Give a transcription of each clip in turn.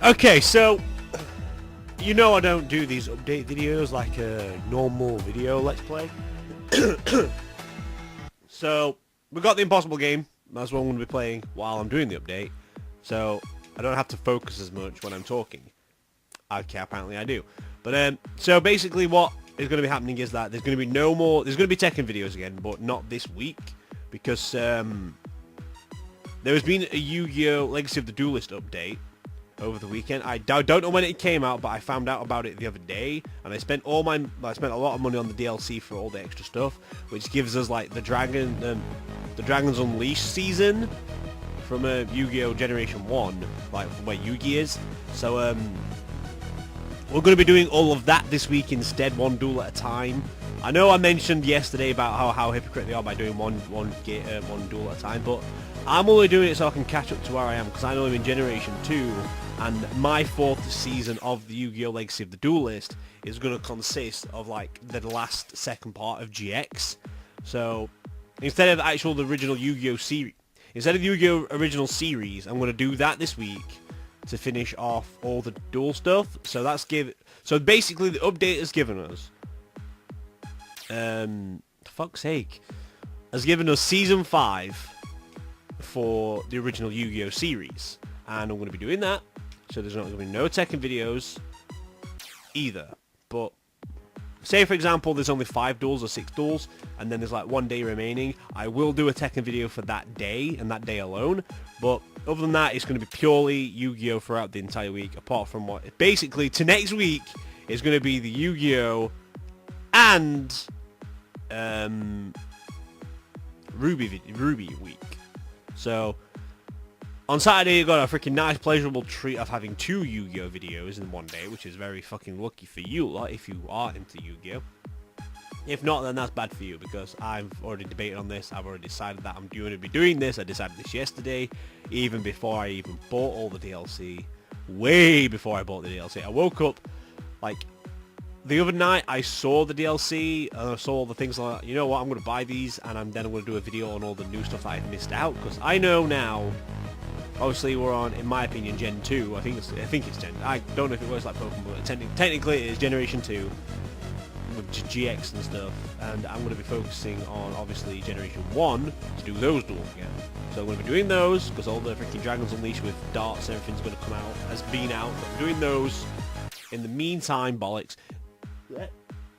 Okay, so you know I don't do these update videos like a normal video let's play. So we got the impossible game. That's what I'm going to be playing while I'm doing the update. So I don't have to focus as much when I'm talking. Okay, apparently I do. But so basically what is going to be happening is that there's going to be no more. There's going to be Tekken videos again, but not this week because there has been a Yu-Gi-Oh! Legacy of the Duelist update over the weekend. I don't know when it came out, but I found out about it the other day, and I spent a lot of money on the DLC for all the extra stuff, which gives us like the Dragons Unleashed season from Yu-Gi-Oh! Generation 1, like from where Yu-Gi is. So we're going to be doing all of that this week instead, one duel at a time. I know I mentioned yesterday about how hypocrite they are by doing one duel at a time, but I'm only doing it so I can catch up to where I am, because I know I'm in Generation 2, and my 4th season of the Yu-Gi-Oh! Legacy of the Duelist is going to consist of like the last second part of GX. So instead of the original Yu-Gi-Oh! Series, instead of the Yu-Gi-Oh! Original series, I'm going to do that this week to finish off all the duel stuff. So so basically the update has given us fuck's sake, has given us season 5 for the original Yu-Gi-Oh! Series, and I'm going to be doing that. So there's not going to be no Tekken videos either. But say for example there's only 5 duels or 6 duels, and then there's like 1 day remaining, I will do a Tekken video for that day and that day alone. But other than that, it's going to be purely Yu-Gi-Oh! Throughout the entire week, apart from what basically to next week is going to be the Yu-Gi-Oh! And RWBY week. So on Saturday you got a freaking nice pleasurable treat of having 2 Yu-Gi-Oh! Videos in one day, which is very fucking lucky for you lot if you are into Yu-Gi-Oh! If not, then that's bad for you, because I've already debated on this. I've already decided that I'm going to be doing this. I decided this yesterday, even before I even bought all the DLC. Way before I bought the DLC. I woke up, like, the other night I saw the DLC, and I saw all the things like, you know what, I'm going to buy these, and then I'm going to do a video on all the new stuff that I've missed out, because I know now, obviously we're on, in my opinion, Gen 2. I think it's Gen, I don't know if it works like Pokemon, but technically it is Generation 2. With GX and stuff, and I'm going to be focusing on obviously Generation 1 to do those duels again. So I'm going to be doing those because all the freaking Dragons Unleashed with darts and everything's going to come out, has been out. So I'm doing those. In the meantime, bollocks.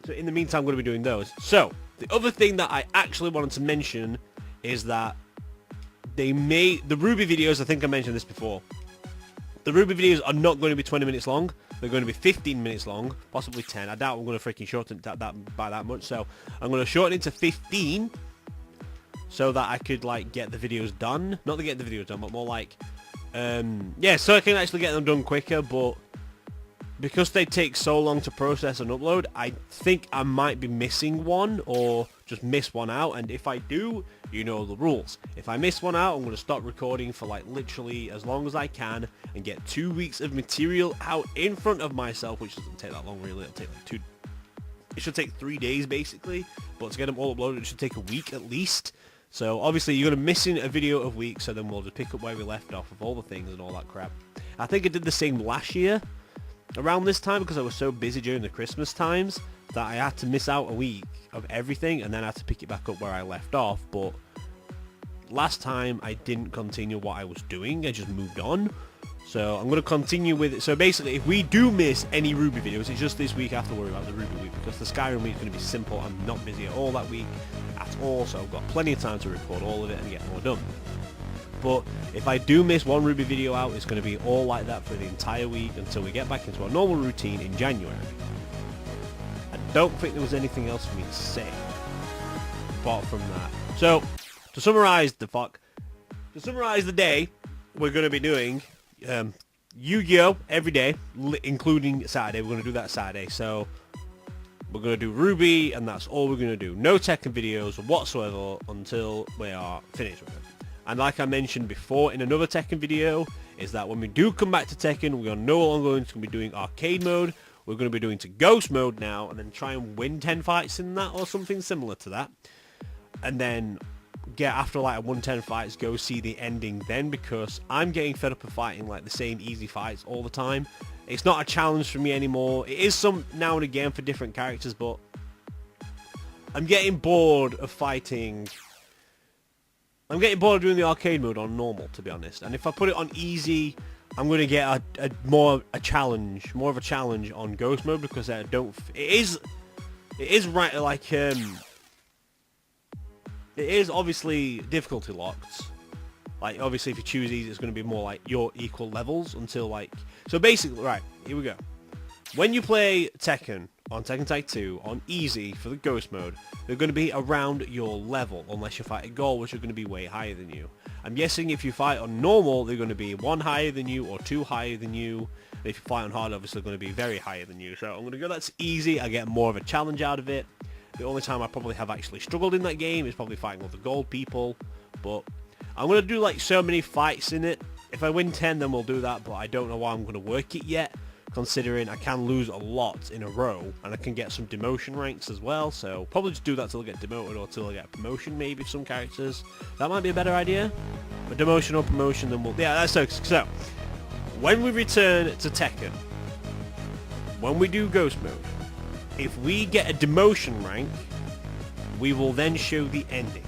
So in the meantime, I'm going to be doing those. So the other thing that I actually wanted to mention is that they made the RWBY videos. I think I mentioned this before. The RWBY videos are not going to be 20 minutes long. They're going to be 15 minutes long, possibly 10. I doubt I'm going to freaking shorten that by that much. So I'm going to shorten it to 15 so that I could like get the videos done. Not to get the videos done, but more like, yeah, so I can actually get them done quicker. But because they take so long to process and upload, I think I might be missing one or just miss one out. And if I do, you know the rules. If I miss one out, I'm going to stop recording for like literally as long as I can and get 2 weeks of material out in front of myself, which doesn't take that long really. It'll take like it should take 3 days basically, but to get them all uploaded it should take a week at least. So obviously you're going to miss a video a week, so then we'll just pick up where we left off with all the things and all that crap. I think I did the same last year around this time because I was so busy during the Christmas times that I had to miss out a week of everything and then I had to pick it back up where I left off. But last time I didn't continue what I was doing, I just moved on. So I'm going to continue with it. So basically if we do miss any RWBY videos, it's just this week I have to worry about the RWBY week, because the Skyrim week is going to be simple. I'm not busy at all that week at all, so I've got plenty of time to record all of it and get more done. But if I do miss one RWBY video out, it's going to be all like that for the entire week until we get back into our normal routine in January. I don't think there was anything else for me to say apart from that. So to summarize the day, we're going to be doing Yu-Gi-Oh! Every day, including Saturday. We're going to do that Saturday. So we're going to do RWBY, and that's all we're going to do. No Tekken videos whatsoever until we are finished with it. And like I mentioned before in another Tekken video, is that when we do come back to Tekken, we are no longer going to be doing arcade mode. We're going to be doing to ghost mode now, and then try and win 10 fights in that or something similar to that. And then get after like a 110 fights, go see the ending then, because I'm getting fed up of fighting like the same easy fights all the time. It's not a challenge for me anymore. It is some now and again for different characters, but I'm getting bored of fighting. I'm getting bored of doing the arcade mode on normal, to be honest. And if I put it on easy, I'm going to get more of a challenge on ghost mode, because I don't. It is right, like it is obviously difficulty locked. Like, obviously, if you choose easy, it's going to be more like your equal levels until, like... So, basically, right, here we go. When you play Tekken, on Tekken Tag 2, on easy, for the ghost mode, they're going to be around your level, unless you fight a goal, which are going to be way higher than you. I'm guessing if you fight on normal, they're going to be 1 higher than you, or 2 higher than you. And if you fight on hard, obviously, they're going to be very higher than you. So, I'm going to go that's easy, I get more of a challenge out of it. The only time I probably have actually struggled in that game is probably fighting all the gold people, but... I'm going to do like so many fights in it. If I win 10, then we'll do that, but I don't know why I'm going to work it yet, considering I can lose a lot in a row, and I can get some demotion ranks as well, so probably just do that till I get demoted, or till I get a promotion maybe for some characters. That might be a better idea. But demotion or promotion, then we'll... Yeah, that's so when we return to Tekken, when we do Ghost Mode, if we get a demotion rank, we will then show the ending.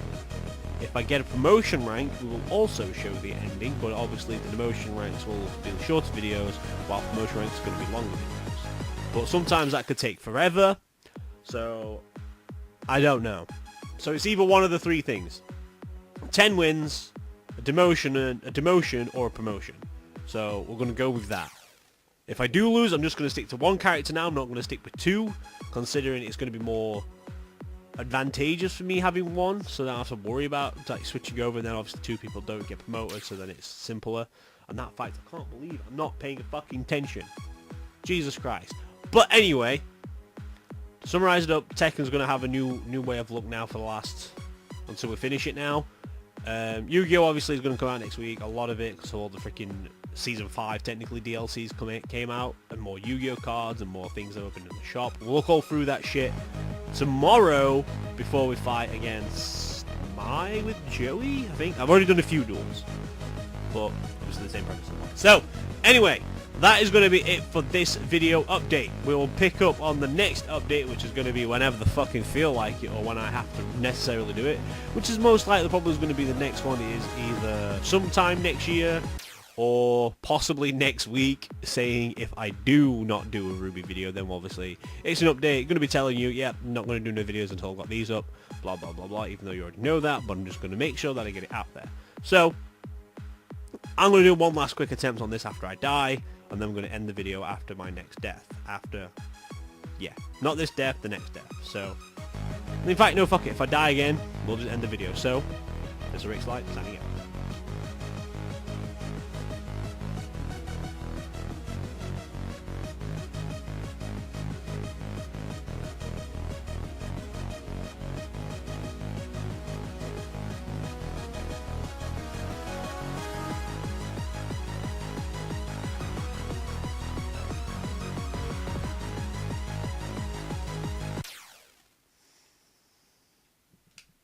If I get a promotion rank, we will also show the ending, but obviously the demotion ranks will be the shorter videos, while promotion ranks are going to be longer videos. But sometimes that could take forever, so I don't know. So it's either one of the 3 things. 10 wins, a demotion, or a promotion. So we're going to go with that. If I do lose, I'm just going to stick to 1 character now. I'm not going to stick with 2, considering it's going to be more advantageous for me having 1, so I don't have to worry about like switching over, and then obviously 2 people don't get promoted, so then it's simpler. And that fight, I can't believe I'm not paying fucking attention. Jesus Christ. But anyway, to summarize it up, Tekken's going to have a new way of look now for the last, until we finish it now. Yu-Gi-Oh! Obviously is going to come out next week, a lot of it, because all the freaking Season 5 technically DLCs came out, and more Yu-Gi-Oh! Cards, and more things that opened in the shop. We'll look all through that shit tomorrow before we fight against Mai with Joey, I think. I've already done a few duels, but obviously the same premise. So, anyway, that is going to be it for this video update. We will pick up on the next update, which is going to be whenever the fucking feel like it, or when I have to necessarily do it, which is most likely probably going to be the next one is either sometime next year, or possibly next week, saying if I do not do a RWBY video, then obviously it's an update. Going to be telling you, yeah, I'm not going to do no videos until I've got these up, blah, blah, blah, blah, even though you already know that, but I'm just going to make sure that I get it out there. So, I'm going to do one last quick attempt on this after I die, and then I'm going to end the video after my next death. After, yeah, not this death, the next death. So, in fact, no, fuck it, if I die again, we'll just end the video. So, this is Rick's Light, signing out.